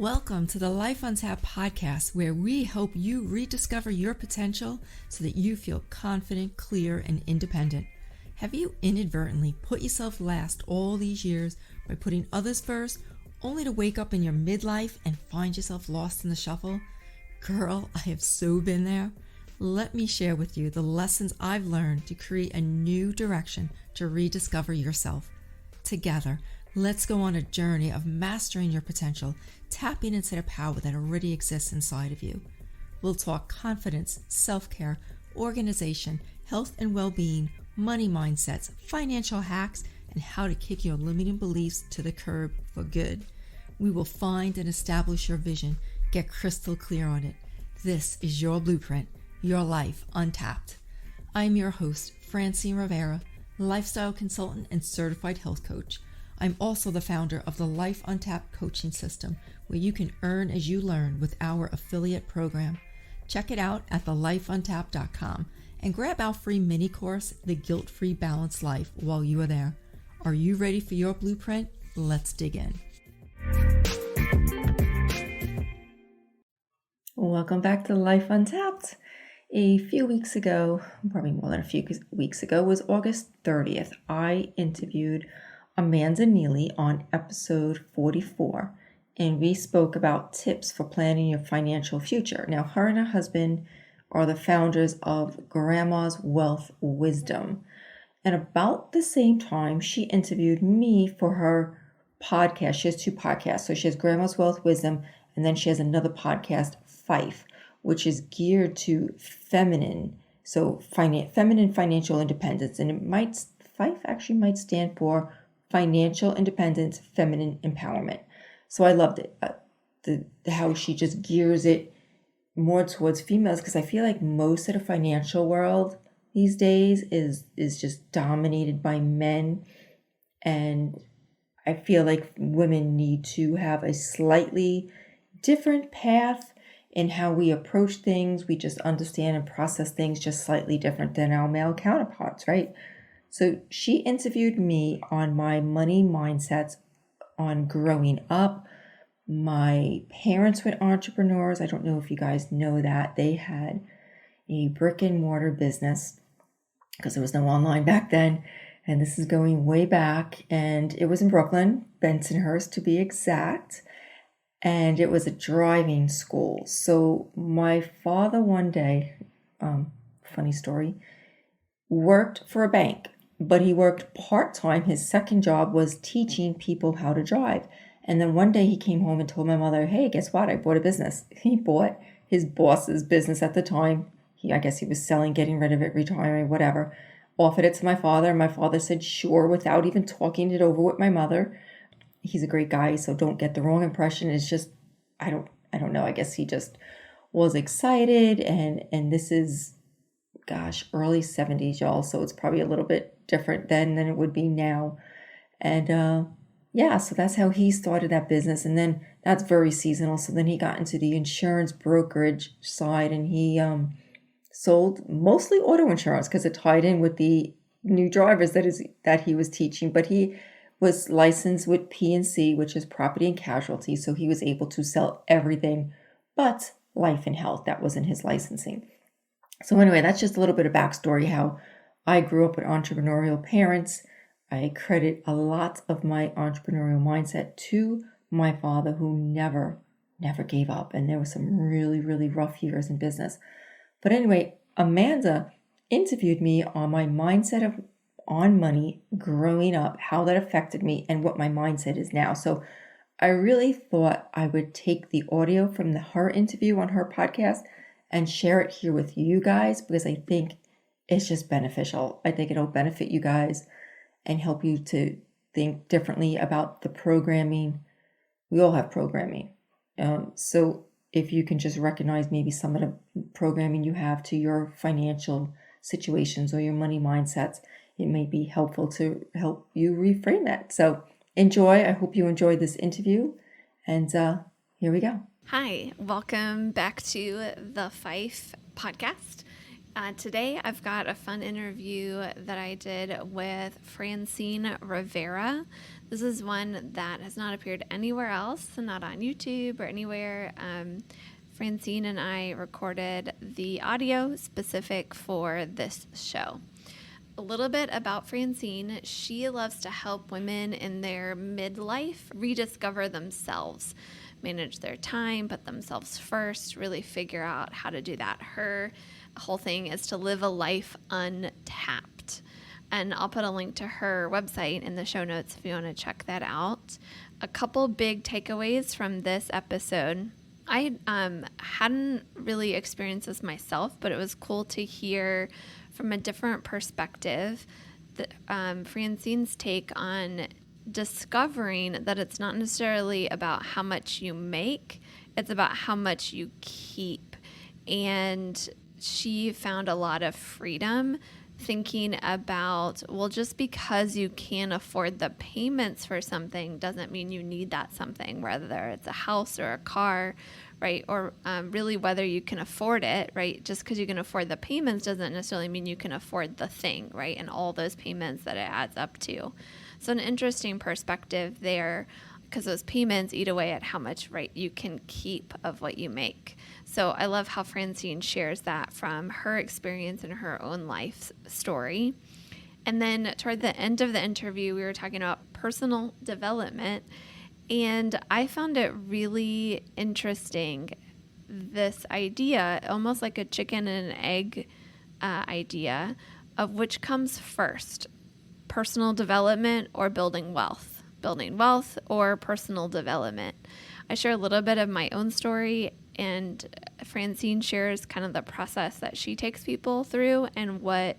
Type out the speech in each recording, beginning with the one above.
Welcome to the Life Untapped podcast, where we help you rediscover your potential so that you feel confident, clear, and independent. Have you inadvertently put yourself last all these years by putting others first, only to wake up in your midlife and find yourself lost in the shuffle? Girl, I have so been there. Let me share with you the lessons I've learned to create a new direction to rediscover yourself. Together, let's go on a journey of mastering your potential, tapping into the power that already exists inside of you. We'll talk confidence, self-care, organization, health and well-being, money mindsets, financial hacks, and how to kick your limiting beliefs to the curb for good. We will find and establish your vision, get crystal clear on it. This is your blueprint, your life untapped. I'm your host, Francine Rivera, lifestyle consultant and certified health coach. I'm also the founder of the Life Untapped coaching system, where you can earn as you learn with our affiliate program. Check it out at thelifeuntapped.com and grab our free mini course, The Guilt-Free Balanced Life, while you are there. Are you ready for your blueprint? Let's dig in. Welcome back to Life Untapped. A few weeks ago, probably more than a few weeks ago, was August 30th. I interviewed Amanda Neely on episode 44, and we spoke about tips for planning your financial future. Now, her and her husband are the founders of Grandma's Wealth Wisdom, and about the same time, she interviewed me for her podcast. She has two podcasts. So she has Grandma's Wealth Wisdom, and then she has another podcast, FIFE, which is geared to feminine, so feminine financial independence, and FIFE actually might stand for Financial Independence, Feminine Empowerment. So I loved it. How she just gears it more towards females, because I feel like most of the financial world these days is just dominated by men, and I feel like women need to have a slightly different path in how we approach things. We just understand and process things just slightly different than our male counterparts, right? So she interviewed me on my money mindsets on growing up. My parents were entrepreneurs. I don't know if you guys know that. They had a brick and mortar business because there was no online back then. And this is going way back. And it was in Brooklyn, Bensonhurst to be exact. And it was a driving school. So my father one day, funny story, worked for a bank. But he worked part-time. His second job was teaching people how to drive. And then one day he came home and told my mother, hey, guess what? I bought a business. He bought his boss's business at the time. I guess he was selling, getting rid of it, retiring, whatever. Offered it to my father. My father said, sure, without even talking it over with my mother. He's a great guy, so don't get the wrong impression. It's just, I don't know. I guess he just was excited. And this is, gosh, early 70s, y'all. So it's probably a little bit different then than it would be now. And so that's how he started that business. And then that's very seasonal. So then he got into the insurance brokerage side, and he sold mostly auto insurance because it tied in with the new drivers that he was teaching. But he was licensed with P&C, which is property and casualty. So he was able to sell everything but life and health. That wasn't his licensing. So anyway, that's just a little bit of backstory how I grew up with entrepreneurial parents. I credit a lot of my entrepreneurial mindset to my father, who never gave up. And there were some really, really rough years in business. But anyway, Amanda interviewed me on my mindset on money growing up, how that affected me, and what my mindset is now. So I really thought I would take the audio from her interview on her podcast and share it here with you guys, because I think it's just beneficial. I think it'll benefit you guys and help you to think differently about the programming. We all have programming. So if you can just recognize maybe some of the programming you have to your financial situations or your money mindsets, it may be helpful to help you reframe that. So enjoy. I hope you enjoyed this interview. And here we go. Hi, welcome back to the FIFE podcast. Today, I've got a fun interview that I did with Francine Rivera. This is one that has not appeared anywhere else, not on YouTube or anywhere. Francine and I recorded the audio specific for this show. A little bit about Francine. She loves to help women in their midlife rediscover themselves, manage their time, put themselves first, really figure out how to do that. Her whole thing is to live a life untapped. And I'll put a link to her website in the show notes if you want to check that out. A couple big takeaways from this episode. I hadn't really experienced this myself, but it was cool to hear from a different perspective Francine's take on discovering that it's not necessarily about how much you make, it's about how much you keep. And she found a lot of freedom thinking about, well, just because you can't afford the payments for something doesn't mean you need that something, whether it's a house or a car, right? Or really whether you can afford it, right? Just because you can afford the payments doesn't necessarily mean you can afford the thing, right? And all those payments that it adds up to. So an interesting perspective there, because those payments eat away at how much, right, you can keep of what you make. So I love how Francine shares that from her experience in her own life story. And then toward the end of the interview, we were talking about personal development. And I found it really interesting, this idea, almost like a chicken and an egg idea, of which comes first, personal development or building wealth or personal development. I share a little bit of my own story, and Francine shares kind of the process that she takes people through and what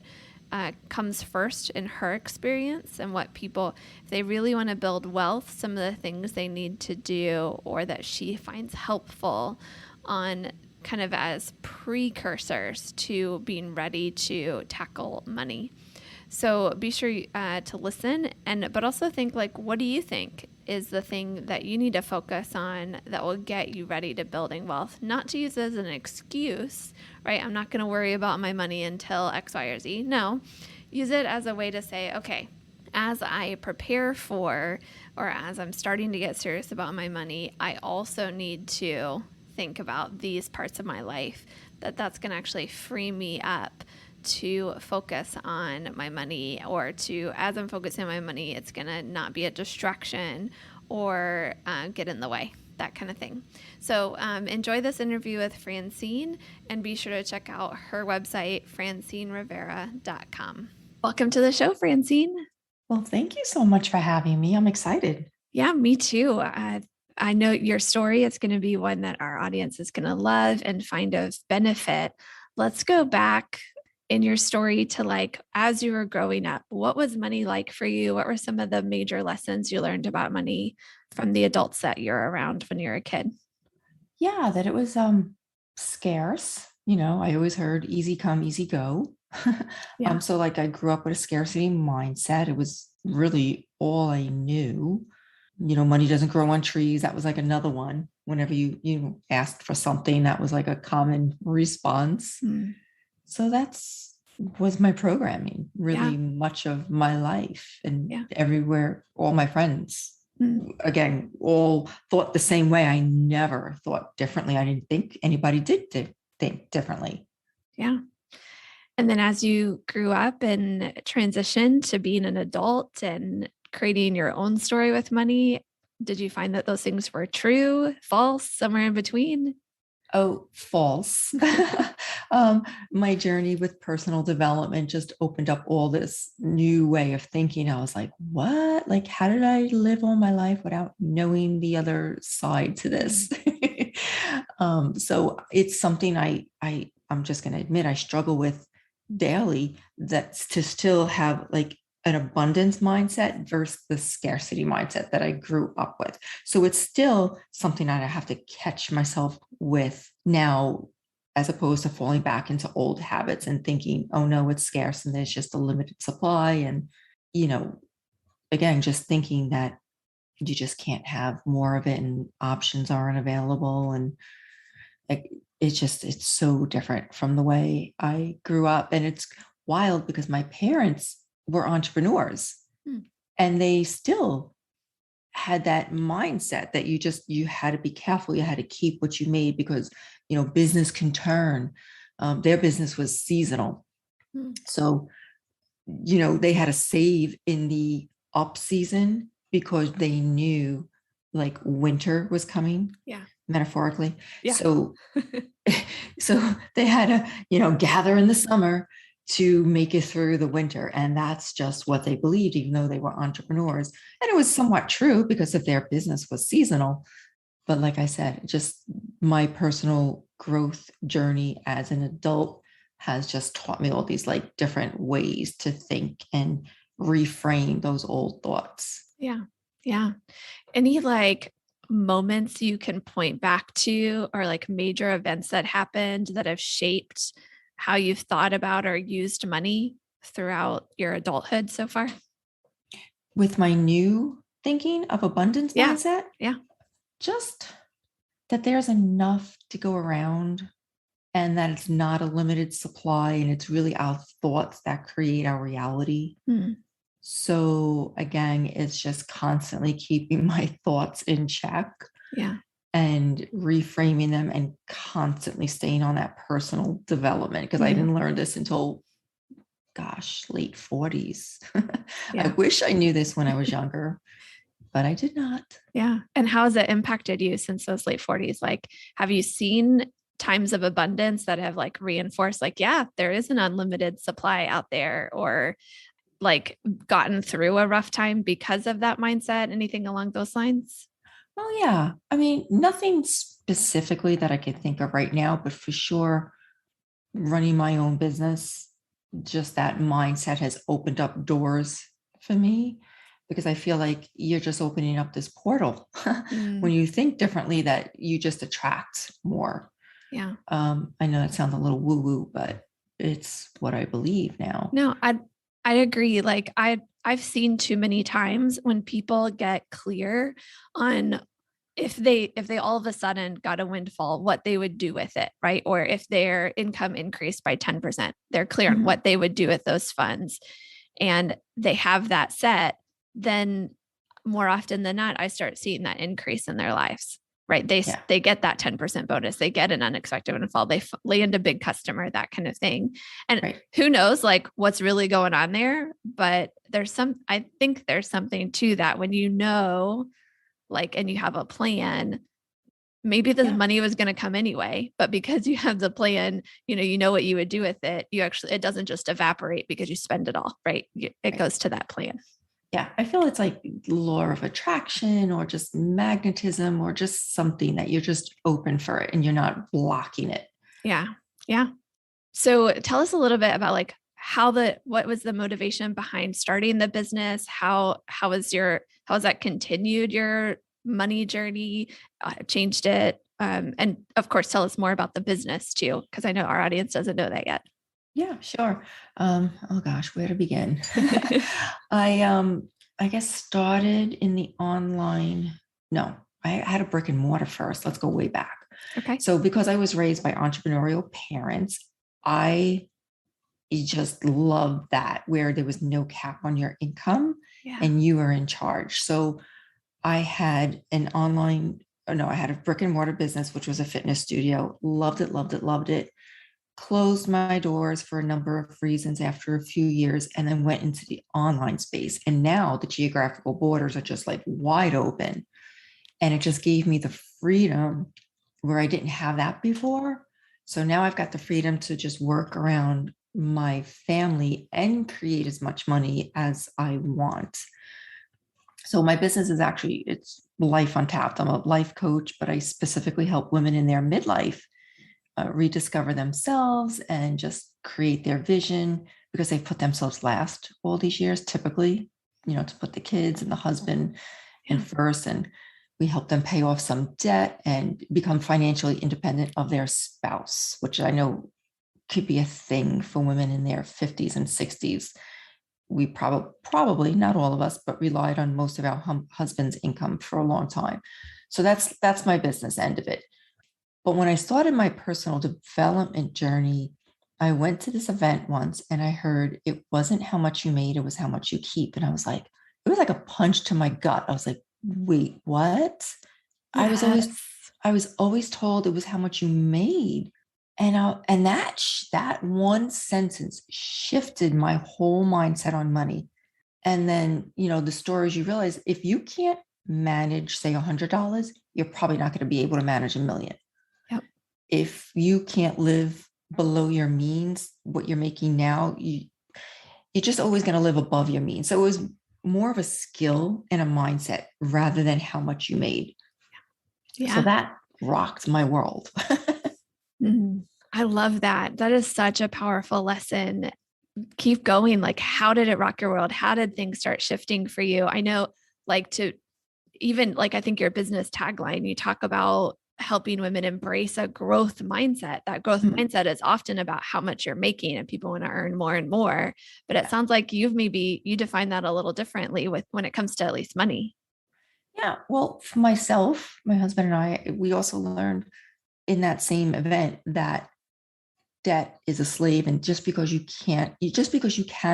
comes first in her experience, and what people, if they really want to build wealth, some of the things they need to do or that she finds helpful on kind of as precursors to being ready to tackle money. So be sure to listen, but also think, like, what do you think is the thing that you need to focus on that will get you ready to building wealth? Not to use as an excuse, right? I'm not going to worry about my money until X, Y, or Z. No, use it as a way to say, okay, as I prepare for, or as I'm starting to get serious about my money, I also need to think about these parts of my life that's going to actually free me up to focus on my money, or to, as I'm focusing on my money, it's going to not be a distraction or get in the way, that kind of thing. So enjoy this interview with Francine, and be sure to check out her website, francinerivera.com. Welcome to the show, Francine. Well, thank you so much for having me. I'm excited. Yeah, me too. I know your story is going to be one that our audience is going to love and find of benefit. Let's go back in your story to, like, as you were growing up, what was money like for you? What were some of the major lessons you learned about money from the adults that you're around when you're a kid? Yeah, that it was scarce. I always heard easy come, easy go. Yeah. So like I grew up with a scarcity mindset. It was really all I knew. Money doesn't grow on trees. That was like another one. Whenever you asked for something, that was like a common response. Mm. So that's was my programming, Yeah. really much of my life, and Yeah. everywhere, all my friends, Mm. again, all thought the same way. I never thought differently. I didn't think anybody did think differently. Yeah. And then as you grew up and transitioned to being an adult and creating your own story with money, did you find that those things were true, false, somewhere in between? Oh, false. My journey with personal development just opened up all this new way of thinking. I was like, what? Like, how did I live all my life without knowing the other side to Mm. this? So it's something I'm just going to admit I struggle with daily. That's to still have like an abundance mindset versus the scarcity mindset that I grew up with. So it's still something that I have to catch myself with now, as opposed to falling back into old habits and thinking, oh no, it's scarce and there's just a limited supply. And, you know, again, just thinking that you just can't have more of it and options aren't available. And like, it's so different from the way I grew up. And it's wild because my parents were entrepreneurs Hmm. and they still had that mindset that you had to be careful, you had to keep what you made because business can turn. Their business was seasonal, Hmm. so they had to save in the up season because they knew like winter was coming, Yeah. metaphorically. Yeah. So so they had to gather in the summer to make it through the winter, and that's just what they believed, even though they were entrepreneurs. And it was somewhat true because of their business was seasonal. But like I said, just my personal growth journey as an adult has just taught me all these like different ways to think and reframe those old thoughts. Yeah. Yeah. Any like moments you can point back to or like major events that happened that have shaped how you've thought about or used money throughout your adulthood so far? With my new thinking of abundance Yeah. mindset, Yeah. just that there's enough to go around and that it's not a limited supply and it's really our thoughts that create our reality. Hmm. So again, it's just constantly keeping my thoughts in check Yeah. and reframing them and constantly staying on that personal development because I Mhm. didn't learn this until gosh, late 40s. I Yeah. wish I knew this when I was younger, but I did not. Yeah. And how has it impacted you since those late 40s? Like, have you seen times of abundance that have like reinforced, like, yeah, there is an unlimited supply out there, or like gotten through a rough time because of that mindset? Anything along those lines? Oh yeah. I mean, nothing specifically that I can think of right now, but for sure running my own business, just that mindset has opened up doors for me because I feel like you're just opening up this portal. When Mm, you think differently, that you just attract more. yeah. I know that sounds a little woo woo, but it's what I believe now. No, I agree. Like I've seen too many times when people get clear on if they all of a sudden got a windfall, what they would do with it, right? Or if their income increased by 10%, they're clear on Mhm. what they would do with those funds and they have that set, then more often than not, I start seeing that increase in their lives. Right. Yeah, They get that 10% bonus. They get an unexpected windfall. They land a big customer, that kind of thing. And right. who knows like what's really going on there, but I think there's something to that when like, and you have a plan, maybe the Yeah, money was going to come anyway, but because you have the plan, you know what you would do with it. It doesn't just evaporate because you spend it all, right? It right. goes to that plan. Yeah, I feel it's like law of attraction or just magnetism or just something that you're just open for it and you're not blocking it. Yeah. Yeah. So tell us a little bit about like what was the motivation behind starting the business? How has that continued your money journey? Changed it? And of course, tell us more about the business too, because I know our audience doesn't know that yet. Yeah, sure. Oh gosh, where to begin? I I guess started in the online. No, I had a brick and mortar first. Let's go way back. Okay. So because I was raised by entrepreneurial parents, I just loved that where there was no cap on your income Yeah. and you were in charge. So I had an online, oh no, I had a brick and mortar business, which was a fitness studio. Loved it, loved it, loved it. Closed my doors for a number of reasons after a few years and then went into the online space. And now the geographical borders are just like wide open. And it just gave me the freedom where I didn't have that before. So now I've got the freedom to just work around my family and create as much money as I want. So my business is actually it's Life Untapped. I'm a life coach, but I specifically help women in their midlife rediscover themselves and just create their vision because they've put themselves last all these years, typically, to put the kids and the husband in Yeah. first. And we help them pay off some debt and become financially independent of their spouse, which I know could be a thing for women in their 50s and 60s. We probably not all of us, but relied on most of our husband's income for a long time. So that's my business end of it. But when I started my personal development journey, I went to this event once and I heard it wasn't how much you made, it was how much you keep. And I was like, it was like a punch to my gut. I was like, wait, what? I was always Yes. I was always told it was how much you made. And that one sentence shifted my whole mindset on money. And then, the stories you realize if you can't manage, say, $100, you're probably not going to be able to manage 1 million. Yep. If you can't live below your means, what you're making now, you're just always going to live above your means. So it was more of a skill and a mindset rather than how much you made. So Yeah. that rocked my world. Mhm. I love that. That is such a powerful lesson. Keep going. Like, how did it rock your world? How did things start shifting for you? I know, like, to even like, I think your business tagline, you talk about helping women embrace a growth mindset. That growth mindset is often about how much you're making and people want to earn more and more. But it Yeah. sounds like you define that a little differently with when it comes to at least money. Yeah. Well, for myself, my husband and I, we also learned in that same event that debt is a slave. And just because you can't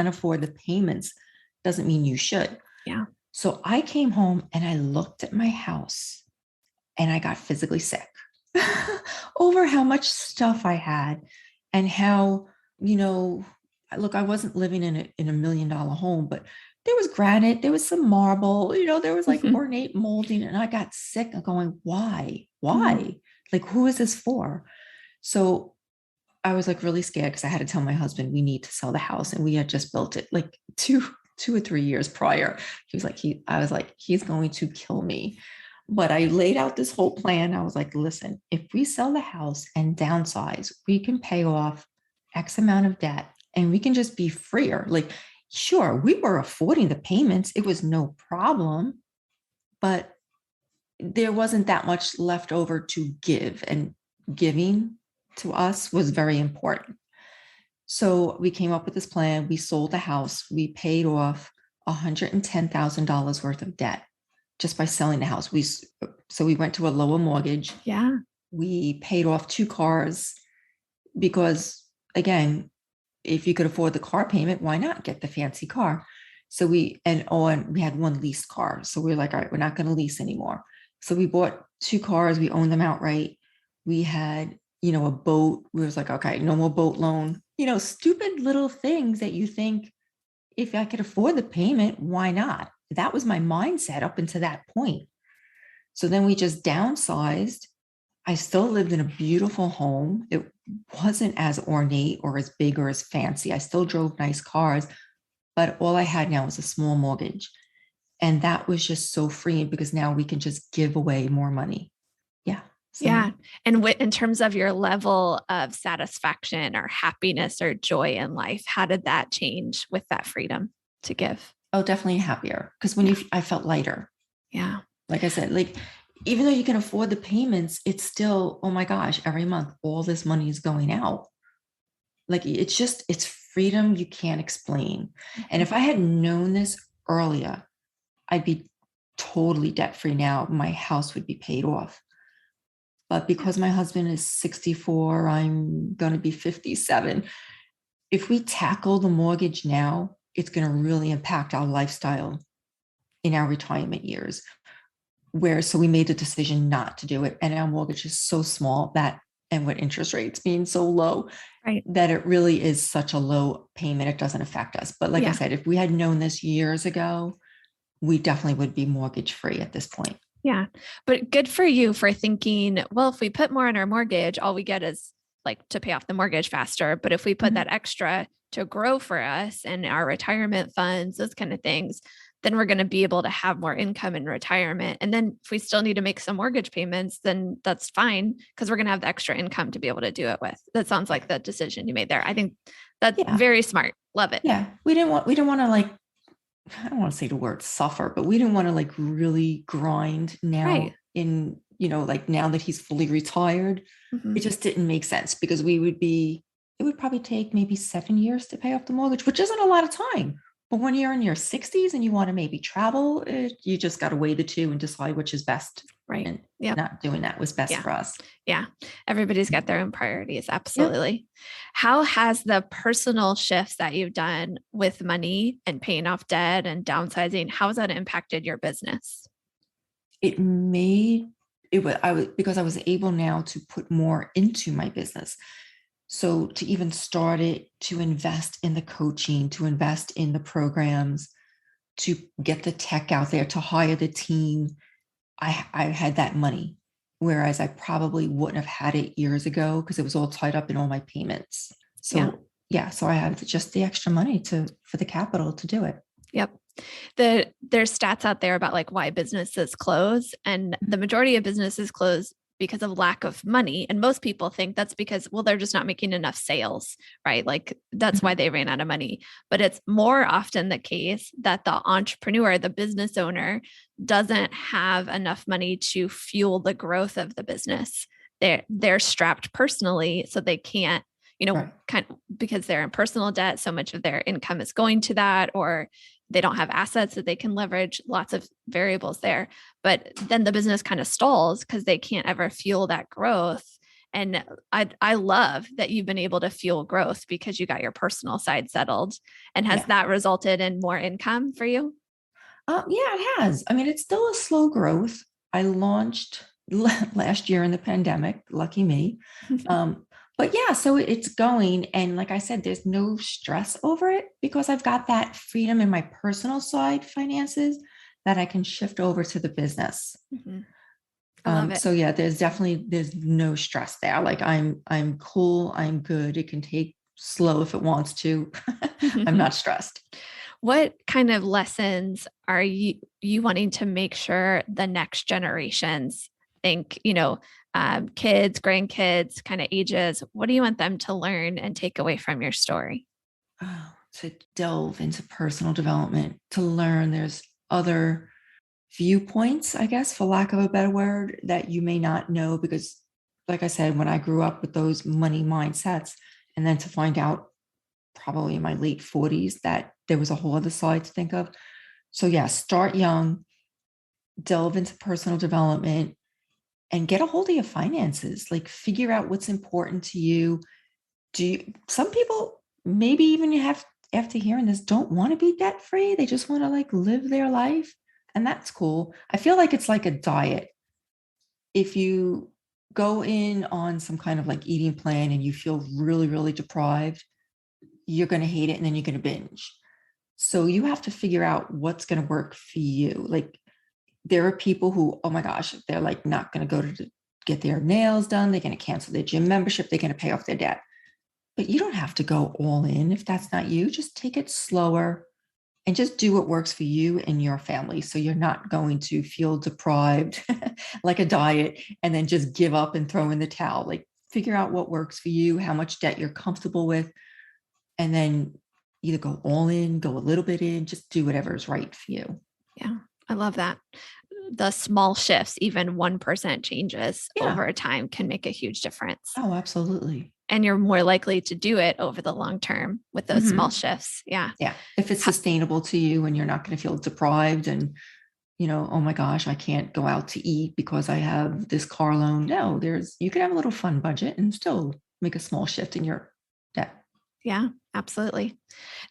afford the payments doesn't mean you should. Yeah. So I came home and I looked at my house and I got physically sick over how much stuff I had and how, you know, look, I wasn't living in a $1 million home, but there was granite, there was some marble, there was like ornate molding, and I got sick. I'm going, why? Mhm. Why? Like, who is this for? So I was like really scared because I had to tell my husband we need to sell the house, and we had just built it like two or 3 years prior. I was like, he's going to kill me. But I laid out this whole plan. I was like, listen, if we sell the house and downsize, we can pay off X amount of debt and we can just be freer. Like, sure, we were affording the payments, it was no problem, but there wasn't that much left over to give. And giving to us was very important. So we came up with this plan. We sold the house. We paid off $110,000 worth of debt just by selling the house. So we went to a lower mortgage. Yeah. We paid off 2 cars because, again, if you could afford the car payment, why not get the fancy car? So and we had one leased car. So we were like, all right, we're not going to lease anymore. So we bought 2 cars. We owned them outright. We had, a boat. We was like, okay, no more boat loan. Stupid little things that you think, if I could afford the payment, why not? That was my mindset up until that point. So then we just downsized. I still lived in a beautiful home. It wasn't as ornate or as big or as fancy. I still drove nice cars, but all I had now was a small mortgage. And that was just so freeing because now we can just give away more money. Yeah. Yeah. So, And in terms of your level of satisfaction or happiness or joy in life, how did that change with that freedom to give? oh, definitely happier because Yeah. I felt lighter. Yeah. Like I said, like, even though you can afford the payments, it's still, oh my gosh, every month, all this money is going out. Like, it's freedom you can't explain. And if I had known this earlier, I'd be totally debt free now. My house would be paid off. But Yeah. because my husband is 64, I'm going to be 57. If we tackle the mortgage now, it's going to really impact our lifestyle in our retirement years. So we made the decision not to do it. And our mortgage is so small and with interest rates being so low, Right. that it really is such a low payment. It doesn't affect us. But like I Yeah. said, if we had known this years ago, we definitely would be mortgage free at this point. Yeah. But good for you for thinking, well, if we put more on our mortgage, all we get is like to pay off the mortgage faster. But if we put Mhm. that extra to grow for us and our retirement funds, those kind of things, then we're going to be able to have more income in retirement. And then if we still need to make some mortgage payments, then that's fine because we're going to have the extra income to be able to do it with. That sounds Yeah. like the decision you made there. I think that's Yeah. very smart. Love it. Yeah. We didn't want to, like, I don't want to say the word suffer, but we didn't want to like really grind Right. now like now that he's fully retired. It Mhm. just didn't make sense because it would probably take maybe 7 years to pay off the mortgage, which isn't a lot of time. But when you're in your 60s and you want to maybe travel, you just got to weigh the two and decide which is best. Right. And Yep. not doing that was best Yeah. for us. Yeah. Everybody's got their own priorities. Yep. Absolutely. How has the personal shifts that you've done with money and paying off debt and downsizing, how has that impacted your business? It made it was I was because I was able now to put more into my business. So to even start it, to invest in the coaching, to invest in the programs, to get the tech out there, to hire the team, I had that money. Whereas I probably wouldn't have had it years ago because it was all tied up in all my payments. Yeah. So yeah, so I have just the extra money to for the capital to do it. Yep. There's stats out there about like why businesses close, and the majority of businesses close because of lack of money. And most people think that's because, well, they're just not making enough sales, right? Like that's why Mhm. they ran out of money. But it's more often the case that the entrepreneur, the business owner, doesn't have enough money to fuel the growth of the business. They're strapped personally, so they can't, Right. kind of, because they're in personal debt, so much of their income is going to that, or they don't have assets that they can leverage, lots of variables there. But then the business kind of stalls because they can't ever fuel that growth. And I love that you've been able to fuel growth because you got your personal side settled. And has Yeah. that resulted in more income for you? Yeah, it has. I mean, it's still a slow growth. I launched last year in the pandemic, lucky me. Um, but yeah, so it's going. And like I said, there's no stress over it because I've got that freedom in my personal side finances that I can shift over to the business. Mhm. I love it. So yeah, there's no stress there. Like I'm cool, I'm good. It can take slow if it wants to. I'm not stressed. What kind of lessons are you wanting to make sure the next generations think, kids, grandkids, kind of ages? What do you want them to learn and take away from your story? To delve into personal development, to learn there's other viewpoints, I guess, for lack of a better word, that you may not know. Because, like I said, when I grew up with those money mindsets, and then to find out probably in my late 40s that there was a whole other side to think of. So, yeah, start young, delve into personal development, and get a hold of your finances. Like, figure out what's important to you. Some people, maybe even you have after hearing this, don't want to be debt free. They just want to like live their life. And that's cool. I feel like it's like a diet. If you go in on some kind of like eating plan and you feel really, really deprived, you're going to hate it and then you're going to binge. So you have to figure out what's going to work for you. Like there are people who, oh my gosh, they're like not going to go to get their nails done. They're going to cancel their gym membership. They're going to pay off their debt. But you don't have to go all in if that's not you. Just take it slower and just do what works for you and your family. So you're not going to feel deprived like a diet and then just give up and throw in the towel. Like figure out what works for you, how much debt you're comfortable with, and then either go all in, go a little bit in, just do whatever is right for you. Yeah, I love that. The small shifts, even 1% changes Yeah. over time, can make a huge difference. Oh, absolutely. And you're more likely to do it over the long term with those small Mm-hmm. shifts. Yeah. Yeah. If it's How, sustainable to you and you're not going to feel deprived and, oh my gosh, I can't go out to eat because I have this car loan. No, you can have a little fun budget and still make a small shift in your debt. yeah, absolutely.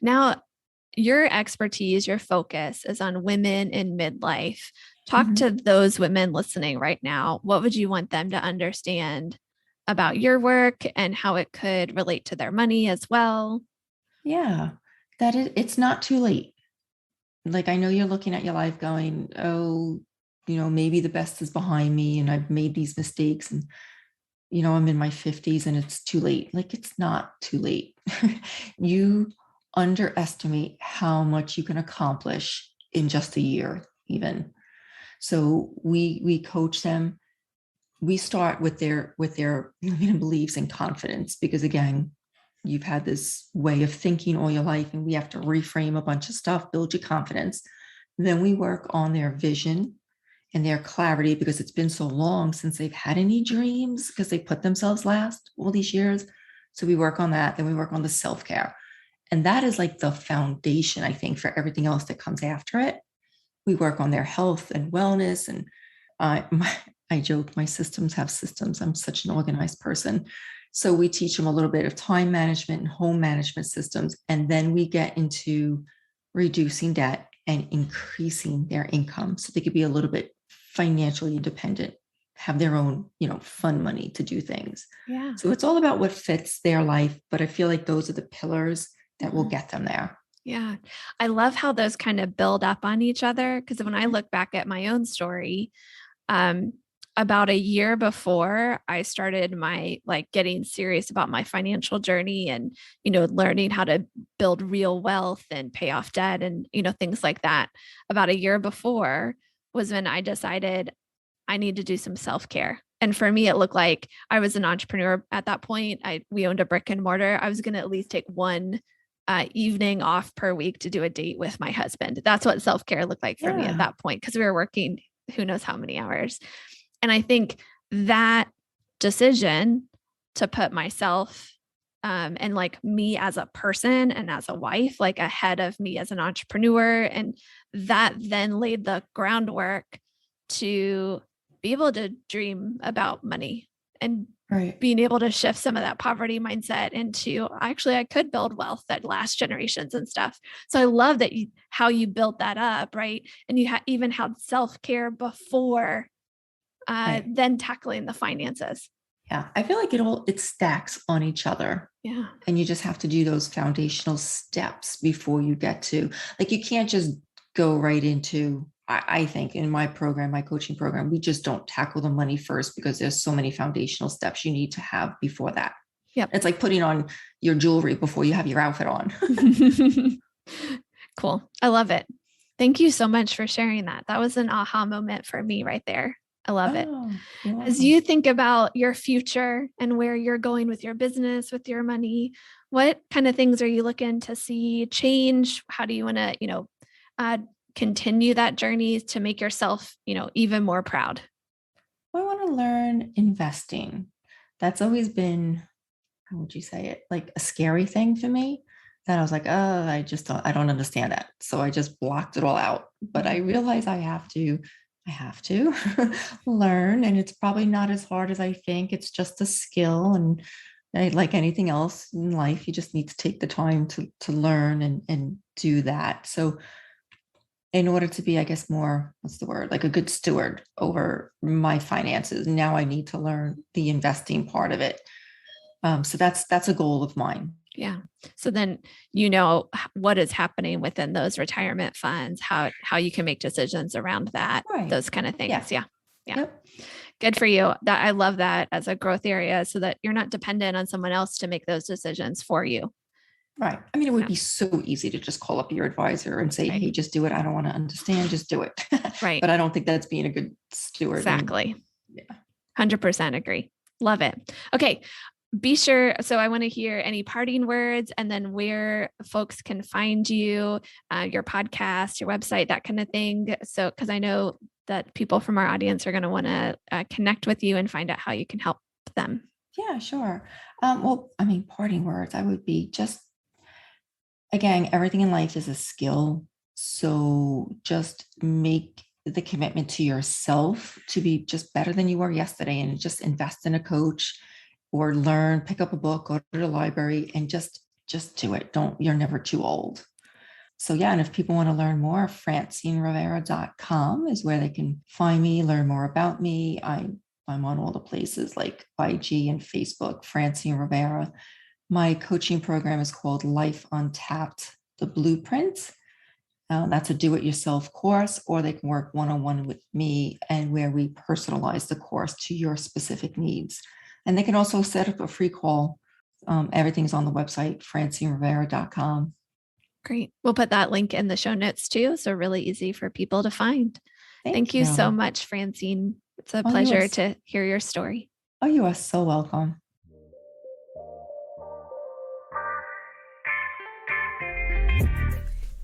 Now, your expertise, your focus is on women in midlife. Talk Mm-hmm. to those women listening right now. What would you want them to understand about your work and how it could relate to their money as well? Yeah. It's not too late. Like I know you're looking at your life going, oh, maybe the best is behind me and I've made these mistakes and I'm in my 50s and it's too late. Like it's not too late. You underestimate how much you can accomplish in just a year, even. So we coach them. We start with their limiting beliefs and confidence because again, you've had this way of thinking all your life, and we have to reframe a bunch of stuff, build your confidence. Then we work on their vision and their clarity because it's been so long since they've had any dreams because they put themselves last all these years. So we work on that. Then we work on the self care. And that is like the foundation, I think, for everything else that comes after it. We work on their health and wellness. And I joke, my systems have systems. I'm such an organized person. So we teach them a little bit of time management and home management systems. And then we get into reducing debt and increasing their income so they could be a little bit financially independent, have their own, fun money to do things. Yeah. So it's all about what fits their life. But I feel like those are the pillars that will get them there. Yeah. I love how those kind of build up on each other. Because when I look back at my own story, about a year before I started my getting serious about my financial journey and, learning how to build real wealth and pay off debt and, things like that. About a year before was when I decided I need to do some self-care. And for me, it looked like I was an entrepreneur at that point. We owned a brick and mortar. I was going to at least take one evening off per week to do a date with my husband. That's what self-care looked like for me at that point, because we were working who knows how many hours. And I think that decision to put myself and me as a person and as a wife, ahead of me as an entrepreneur, and that then laid the groundwork to be able to dream about money and being able to shift some of that poverty mindset into actually I could build wealth that lasts generations and stuff. So I love that how you built that up, right? And you even had self-care before then tackling the finances. Yeah, I feel like it stacks on each other. Yeah. And you just have to do those foundational steps before you get to, you can't just go right into, I think in my program, my coaching program, we just don't tackle the money first because there's so many foundational steps you need to have before that. Yep. It's like putting on your jewelry before you have your outfit on. Cool. I love it. Thank you so much for sharing that. That was an aha moment for me right there. I love it. As you think about your future and where you're going with your business, with your money, what kind of things are you looking to see change? How do you want to, continue that journey to make yourself, even more proud? I want to learn investing. That's always been, how would you say it? Like a scary thing for me that I was like, oh, I don't understand that. So I just blocked it all out. But I realize I have to learn, and it's probably not as hard as I think. It's just a skill, and like anything else in life, you just need to take the time to learn and do that. So in order to be, I guess, more, what's the word, like a good steward over my finances, now I need to learn the investing part of it. So that's a goal of mine. Yeah. So then, what is happening within those retirement funds, how you can make decisions around that, those kind of things. Yeah. Yep. Good for you. That I love that as a growth area so that you're not dependent on someone else to make those decisions for you. Right. I mean, it would be so easy to just call up your advisor and say, hey, just do it. I don't want to understand. Just do it. Right. But I don't think that's being a good steward. Exactly. 100% agree. Love it. Okay. Be sure. So I want to hear any parting words and then where folks can find you, your podcast, your website, that kind of thing. So, because I know that people from our audience are going to want to connect with you and find out how you can help them. Yeah, sure. Well, I mean, parting words, I would be just, again, everything in life is a skill. So just make the commitment to yourself to be just better than you were yesterday, and just invest in a coach or learn, pick up a book, go to the library, and just do it. You're never too old. So yeah, and if people want to learn more, FrancineRivera.com is where they can find me, learn more about me. I'm on all the places like IG and Facebook, Francine Rivera. My coaching program is called Life Untapped, the Blueprint. That's a do-it-yourself course, or they can work one-on-one with me, and where we personalize the course to your specific needs. And they can also set up a free call. Everything's on the website, FrancineRivera.com. Great. We'll put that link in the show notes too. So really easy for people to find. Thank you so much, Francine. It's a pleasure to hear your story. Oh, you are so welcome.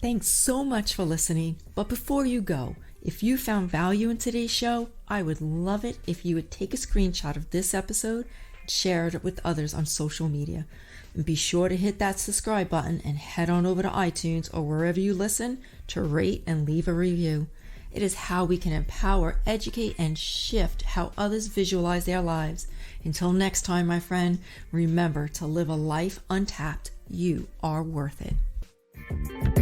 Thanks so much for listening. But before you go, if you found value in today's show, I would love it if you would take a screenshot of this episode share it with others on social media. And be sure to hit that subscribe button and head on over to iTunes or wherever you listen to rate and leave a review. It is how we can empower, educate, and shift how others visualize their lives. Until next time, my friend, remember to live a life untapped. You are worth it.